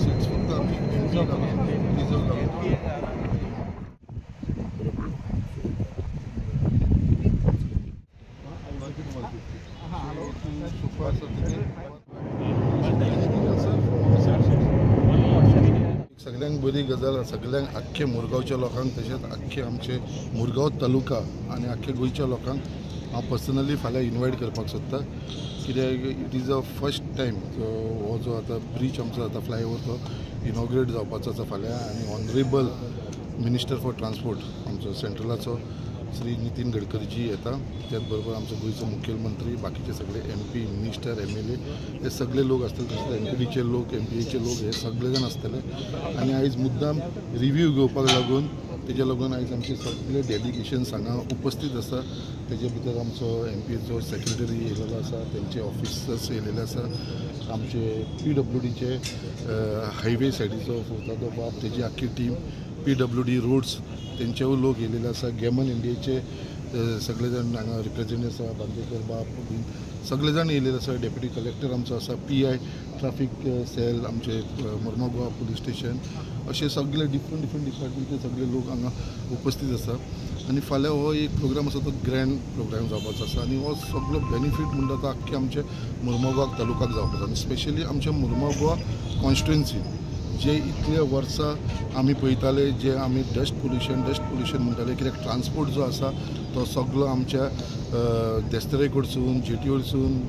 Seats फक्त आम्ही सगळ्यांक बरी गजाल सगळ्यांक आख्खे मुरगांवच्या लोकांक तशेंच आख्खे आमचे मुरगांव तालुका आनी आख्खे गोंयच्या लोकांक हांव पर्सनली फाल्यां इनवायट करपाक सोदता कित्याक it is a first time हो जो आतां ब्रीज आमचो आतां फ्लायओवर तो इनॉग्रेट जावपाचो आसा फाल्यां आनी ऑनरेबल मिनिस्टर फॉर ट्रान्सपोर्ट आमचो सेंट्रलाचो श्री नितीन गडकरीजी येता त्याच बरोबर आमचो गोंयचो मुखेलमंत्री बाकीचे सगळे MP मिनिस्टर MLA हे सगळे लोक आसतले तशेंच NPDचे लोक MPAचे लोक हे सगळे जाण आसतले आनी आयज मुद्दाम रिव्यू घेवपाक लागून तेज्या लागून आयज आमचे सगळे डेलिगेशन्स हांगा उपस्थित आसा तेजे भितर आमचो MPAचो सेक्रेटरी येयलेलो आसा तेंचे ऑफिसर्स येयलेले आसा आमचे PWDचे हायवे सायडीचो फुर्तादो बाब तेजी आख्खी टीम PWD रोड्स तेंचेवूय लोक येयलेले आसा गेमन इंडियाचे सगळे जाण हांगा रिप्रेझेंटेटिव्ह आसा बांदेकर बाब बीन सगळे जाण येयलेले आसा डेप्युटी कलेक्टर आमचो आसा PI ट्रॅफिक सेल आमचे मुर्मुगांव पुलीस स्टेशन अशे सगळे डिफरंट डिपार्टमेंटचे सगळे लोक हांगा उपस्थित आसा आनी फाल्यां हो एक प्रोग्राम आसा तो ग्रँड प्रोग्राम जावपाचो आसा आनी हो सगळो बेनिफीट म्हणटा तो आख्खे आमचे मुर्मुगांव तालुक्याक जावपाचो आनी स्पेशली आमच्या मुर्मुगांव कॉन्स्टिट्युएन्सी जे इतले वर्सां आमी पळयताले जे आमी डस्ट पोल्युशन म्हणटाले कित्याक ट्रान्सपोर्ट जो आसा तो सगळो आमच्या देस्तेरे कडसून जेटी वरसून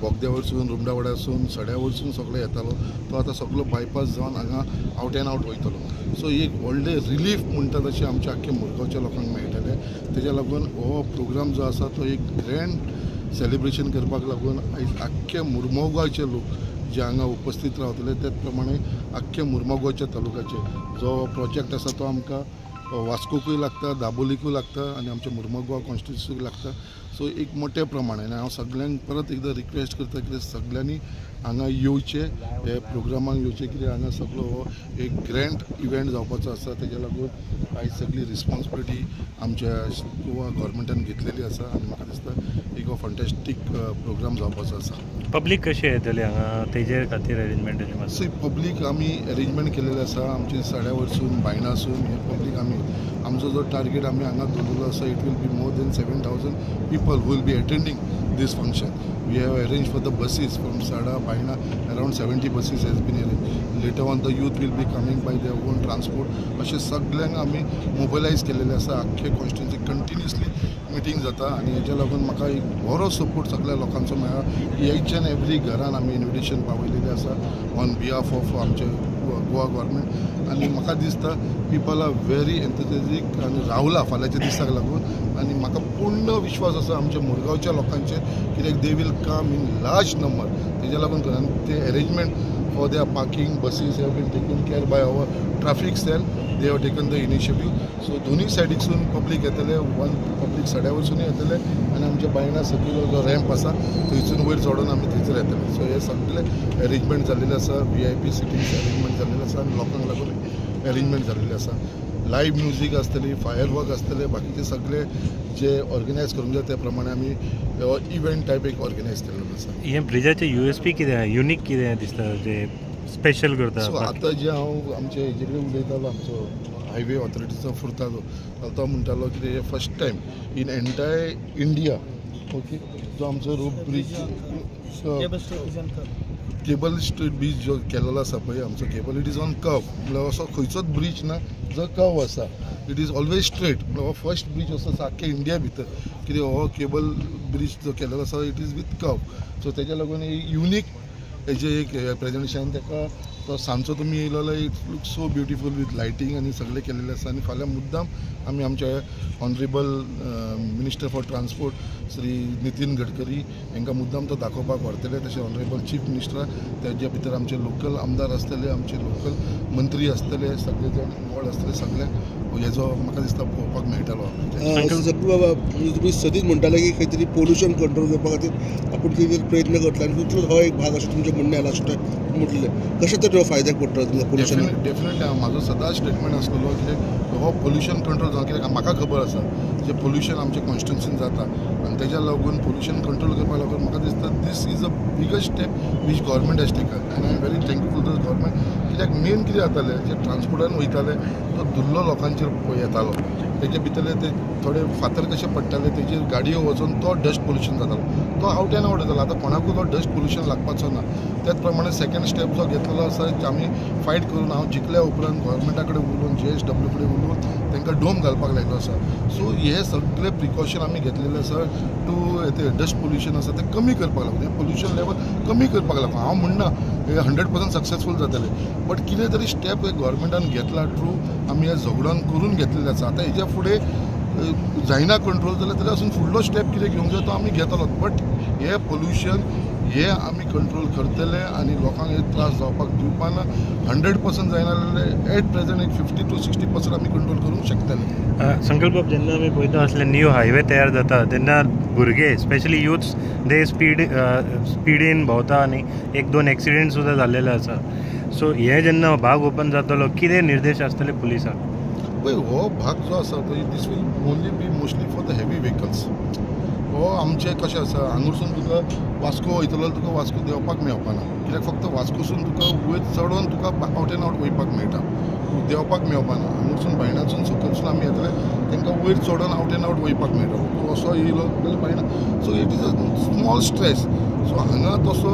बोगद्या वरसून रुमडा वाड्यासून सड्या वरसून सगळो येतालो तो आतां सगळो बायपास जावन हांगा आवट एंड आवट वयतलो सो एक व्हडले रिलीफ म्हणटा तशें आमच्या आख्खे मुरगांवच्या लोकांक मेळटले तेज्या लागून हो प्रोग्राम जो आसा तो एक ग्रँड सेलिब्रेशन करपाक लागून आयज आख्खे मुर्मुगांवचे लोक जे हांगा उपस्थित रावतले त्याच प्रमाणे आख्खे मुर्मुगांवच्या तालुक्याचे जो प्रोजेक्ट आसा तो आमकां वास्कोकूय लागता दाबोलीकूय लागता आनी आमच्या मुर्मुगांव कॉन्स्टिट्युएन्सीक लागता सो एक मोठ्या प्रमाणे आनी हांव सगळ्यांक परत एकदां रिक्वेस्ट करता की सगळ्यांनी हांगा येवचे हे प्रोग्रामाक येवचे कित्याक हांगा सगळो हो एक ग्रँड इव्हेंट जावपाचो आसा तेज्या लागून आयज सगळी रिस्पॉन्सिबिलिटी आमच्या गोवा गव्हर्मेंटान घेतलेली आसा आनी म्हाका दिसता एक हो फंटॅस्टीक प्रोग्राम जावपाचो आसा पब्लीक कशी येतली हांगा तेजे खातीर अरेंजमेंट सी पब्लीक आमी अरेंजमेंट केलेले आसा आमचे सड्या वरसून बायणासून हे पब्लीक आमी आमचो जो टार्गेट आमी हांगा दवरलेलो आसा it will be more than 7,000 people who will be attending this function. We have arranged for the buses from Sada, Baina, around 70 buses has been arranged. Later on the youth will be coming by their own transport. अशें सगळ्यांक आमी मोबिलायज केलेले आसा आख्खे constituency continuously meeting जाता आनी हेज्या लागून म्हाका एक बरो सपोर्ट सगळ्या लोकांचो मेळ्ळा ईच एंड एवरी घरान आमी इन्विटेशन पावयलेलें आसा ऑन बिहाफ ऑफ आमचे गोवा गव्हर्मेंट आनी म्हाका दिसता पीपल आर व्हेरी एंथुजियास्टीक आनी रावला फाल्यांच्या दिसाक लागून आनी म्हाका पूर्ण विश्वास आसा आमच्या मुरगांवच्या लोकांचेर कित्याक they will come in large number तेज्या लागून ते arrangement for their parking buses have been taken care by our traffic cell they have taken the initiative so दोनूय सायडीकसून पब्लीक येतले वन पब्लीक सड्या वरसूनय येतले आनी आमच्या बायणा सकयल जो रॅम्प आसा थंयसून वयर चडून आमी थंयसर येतले सो हे सगळे अरेंजमेंट जाल्लेले आसा VIP सिटींग अरेंजमेंट जाल्लेले आसा आनी लोकांक लागून अरेंजमेंट जाल्लेले आसा लायव्ह म्युजीक आसतली फायर वर्क आसतले बाकीचे सगळे जे ऑर्गनायज करूंक जाय त्या प्रमाणे आमी इव्हेंट टायप एक ऑर्गनायज केल्लो आसा हे ब्रिजाचे USP कितें युनीक कितें दिसता जे स्पेशल करता सो आतां जे हांव आमचे हेजे कडेन उलयतालो आमचो हायवे ऑथॉरिटीचो फुर्तादो तो म्हणटालो की हे first time in entire India okay जो आमचो rope bridge cable street bridge जो केलेलो आसा पळय आमचो cable it is on curve म्हणल्यार असो खंयचोच ब्रीज ना जो कर्व आसा इट इज ऑलवेज स्ट्रेट म्हणल्यार हो फर्स्ट ब्रीज असो आसा आख्या इंडिया भितर कित्याक हो केबल ब्रीज जो केलेलो आसा इट इज वीथ कर्व सो तेज्या लागून युनीक हेजे एक प्रेजेंटेशन ताका तो सांजचो तुमी येयलो it look so beautiful with lighting आनी सगळें केलेलें आसा आनी फाल्यां मुद्दाम आमी आमचे honourable minister for transport Shri Nitin Gadkari हांकां मुद्दाम तो दाखोवपाक व्हरतले तशें ऑनरेबल चीफ मिनिस्टर तेज्या भितर आमचे लोकल आमदार आसतले आमचे लोकल मंत्री आसतले सगळे जाण इनवॉल्ड आसतले सगळ्यांक हेजो म्हाका दिसता पळोवपाक मेळटलो बाबा तुमी सदींच म्हणटाले की खंय तरी पोल्युशन कंट्रोल करपा खातीर आपूण कितें प्रयत्न करतलो आनी तितलोच हो एक भाग अशें तुमचें म्हणणें लास्ट म्हटलें कशें तर फायद्याक पडटलो तुमकां पोल्युशन डेफिनेटली म्हाजो सदांच स्टेटमेंट आसलेलो कित्याक हो पोल्युशन कंट्रोल जावन कित्याक म्हाका खबर आसा जे पोल्युशन आमच्या कॉन्स्टिट्युएन्सीन जाता आनी तेज्या लागून पोल्युशन कंट्रोल करपा लागून म्हाका दिसता this is a biggest step which government has taken आनी I am very thankful to the government कित्याक मेन कितें जातालें जे ट्रान्सपोर्टान वयताले तो दुल्लो लोकांचेर येतालो तेजे भितरले ते थोडे फातर कशे पडटाले तेजेर गाडयो वचून तो डस्ट पोल्युशन जातालो तो आवट एंड आवट जातालो आतां कोणाकूय तो डस्ट पोल्युशन लागपाचो ना त्याच प्रमाणे सेकंड स्टेप जो घेतलेलो आसा आमी फायट करून हांव जिखल्या उपरांत गोवोरमेंटा कडेन उलोवन JSW कडेन उलोवन तांकां डोम घालपाक लायलो आसा सो हे सगळे प्रिकॉशन आमी घेतलेले आसा टू ते डस्ट पोल्युशन आसा ते कमी करपाक लागून हे पोल्युशन लेवल कमी करपाक लागून हांव म्हणना हे 100% सक्सेसफूल जातले बट कितें तरी स्टेप गोवोरमेंटान घेतला ट्रू आमी हे झगडोन करून घेतलेले आसा आतां हेज्या फुडें जायना कंट्रोल जाल्यार तरी आसून फुडलो स्टेप कितें घेवंक जाय तो आमी घेतलो बट हे पोल्युशन हे आमी कंट्रोल करतले आनी लोकांक हे त्रास जावपाक दिवपाना 100% जायना जाल्यार एट प्रेझेंट एक 50 to 60% आमी कंट्रोल करूंक शकतले संकल्प बाब जेन्ना आमी पळयता असले न्यू हायवे तयार जाता तेन्ना भुरगे स्पेशली युथ्स ते स्पिडीन भोंवता आनी 1-2 एक्सिडेंट सुद्दां जाल्लेले आसा सो हे जेन्ना भाग ओपन जातलो कितें निर्देश आसतले पुलिसाक पळय हो भाग जो आसा तो this will only be mostly for the heavy vehicles हो आमचें कशें आसा हांगरसून तुका वास्को वयतलो तुका वास्को देंवपाक मेळपाना कित्याक फक्त वास्कोसून तुका वयर चडोवन तुका आवट एंड आवट वयपाक मेळटा देंवपाक मेळपाना हांगरसून बायणासून सकयलसून आमी येतले तांकां वयर चडोवन आवट एंड आवट वयपाक मेळटा तूं असो येयलो जाल्यार Baina so it is a small stress so हांगा तसो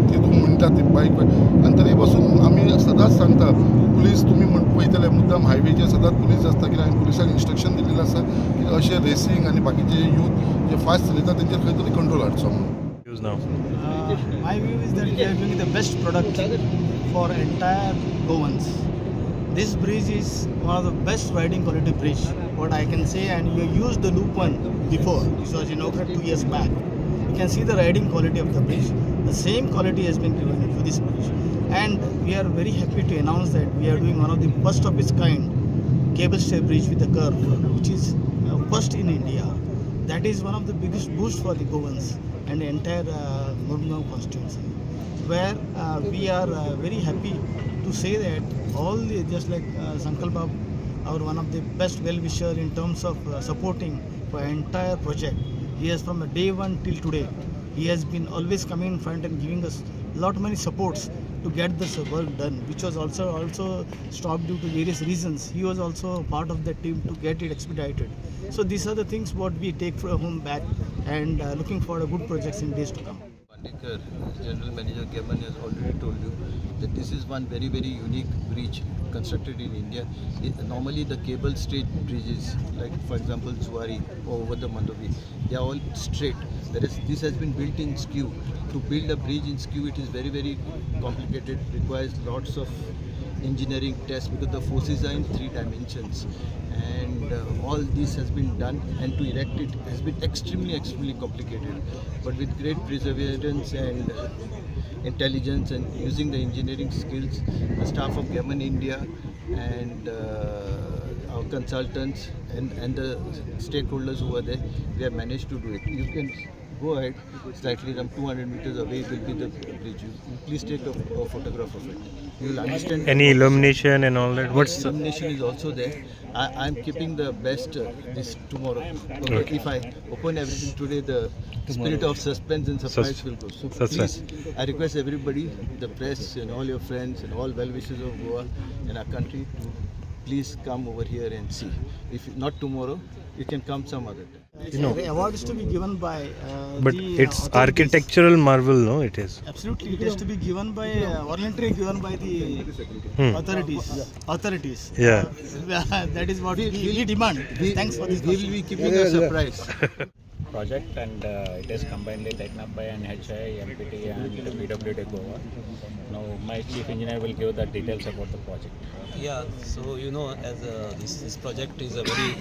तितून म्हणटा ती बायक आनी तरी पासून आमी सदांच सांगता पुलीस तुमी पळयतले मुद्दाम हायवेचेर सदांच पुलीस आसता कित्याक हांवें पुलिसांक इंस्ट्रक्शन दिल्लें आसा की अशें रेसींग आनी बाकीचे यूथ जे फास्ट चलयता तेंचेर खंय तरी कंट्रोल हाडचो म्हणून My view is that we are doing the best product for entire Goans. This bridge is one of the best riding quality bridge. What I can say, and you used the loop one before. This was inaugurated 2 years back. You can see the riding quality of the bridge. The same quality has been given to this bridge, and we are very happy to announce that we are doing one of the first of its kind cable stay bridge with the curve, which is first in India. That is one of the biggest boost for the Goans and the entire Murmagaon constituency, where we are very happy to say that all the, just like Sankalp Bab, our one of the best well-wisher in terms of supporting for entire project. He has from the day one till today, he has been always coming in front and giving us lot many supports to get this work done, which was also stopped due to various reasons. He was also part of the team to get it expedited. So these are the things what we take from home back, and looking for a good projects in days to come. Pandikar, General Manager Geman, has already told you that this is one very, very unique bridge constructed in India. Normally the cable stayed bridges, like for example Zuari or over the Mandovi, they are all straight. Whereas this has been built in skew. To build a bridge in skew, it is very, very complicated, requires lots of engineering tests because the forces are in 3 dimensions. And all this has been done, and to erect it has been extremely complicated. But with great perseverance and intelligence and using the engineering skills, the staff of Geman India and our consultants and the stakeholders who are there, we have managed to do it. You can go ahead, slightly some 200 meters away will be the bridge. You please take a photograph of it. You will understand. Any illumination and all that? What's illumination is also there. I'm keeping the best this tomorrow. Okay. If I open everything today, the spirit of suspense and surprise will go. So please, I request everybody, the press and all your friends and all well-wishers of Goa and our country, to please come over here and see. If not tomorrow, you can come some other time. The award is to be given by but it's architectural marvel, no? It is absolutely. It is to be given by voluntary, given by the authorities. Yeah. That is what we demand. Thanks for this. We will be keeping a surprise. Project, and it is combinedly taken up by NHAI, MPT and PWD Goa. Now my chief engineer will give the details about the project. Yeah, so you know, as this project is a very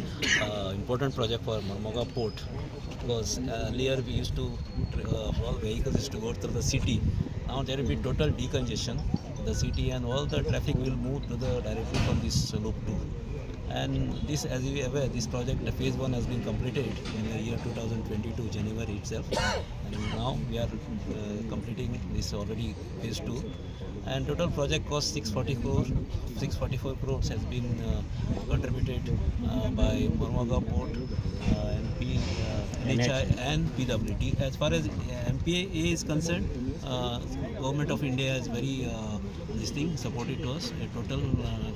important project for Murmagaon Port, because earlier we used to all vehicles used to go through the city. Now there will be total decongestion in the city, and all the traffic will move to the directly from this loop 2. And this, as you are aware, this project, the phase 1 has been completed in the year 2022 January itself, and now we are completing this already phase 2. And total project cost 644 crores has been contributed by Murmagaon Port, NHAI and PWD. As far as MPA is concerned, Government of India is very this thing supported to us. A total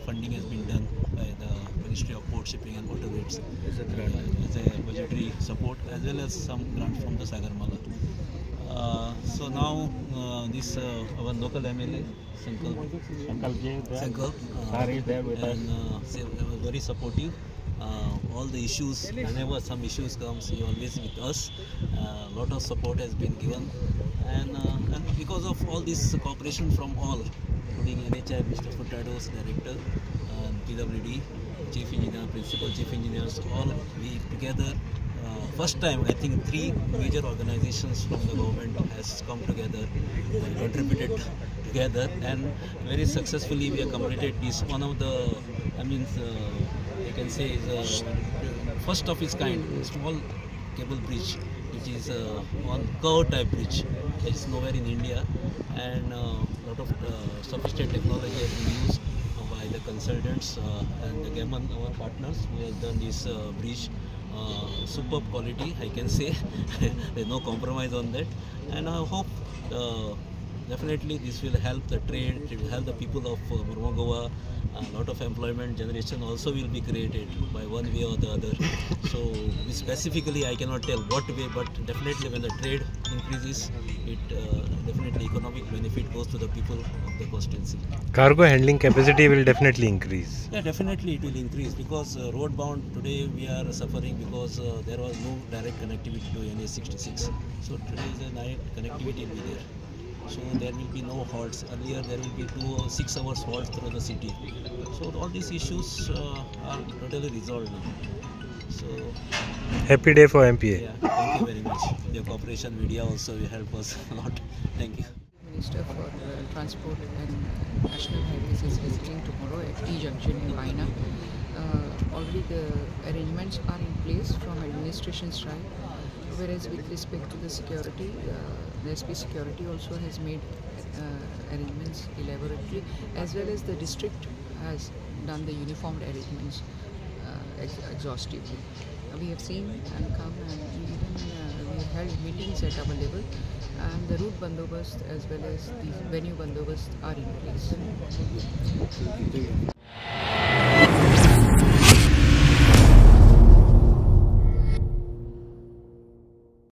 funding has been done by the Ministry of Port Shipping and Waterways as a budgetary support, as well as some grant from the Sagarmala. So now this our local MLA Sankalp is there with us. and very supportive. All the issues, whenever some issues comes, he always with us. Lot of support has been given, and because of all this cooperation from all, including NHI, Mr. Furtado's director, PWD, chief engineer, principal chief engineers, all we together. First time, I think 3 major organizations from the government has come together, contributed together, and very successfully we have completed this. One of the, you can say, is first of its kind, small cable bridge, which is one curved type bridge. There is nowhere in India, and lot of sophisticated technology has been used by the consultants and the Gammon, our partners, who have done this bridge. Superb quality, I can say. There's no compromise on that, and I hope definitely this will help the trade, it will help the people of Mormugao. A lot of employment generation also will be created by one way or the other. So specifically I cannot tell what way, but definitely when the trade increases, it definitely economic benefit goes to the people of the constituency. Cargo handling capacity will definitely increase. Yeah, definitely it will increase, because road bound today we are suffering because there was no direct connectivity to NH66. So today is a direct connectivity will be there. So there will be no halts. Earlier there will be 2 or 6 hours halt through the city. So all these issues are totally resolved now. So Happy day for MPA. yeah, thank you very much. Your cooperation media also will help us a lot. Thank you. Minister for Transport and National Highways is visiting tomorrow at T Junction in Vaina. Already the arrangements are in place from administration side, whereas with respect to the security, the SP security also has made arrangements elaborately, as well as the district has done the uniformed arrangements exhaustively. We have seen and come, and even we have held meetings at our level, and the route bandobast as well as the venue bandobast are in place.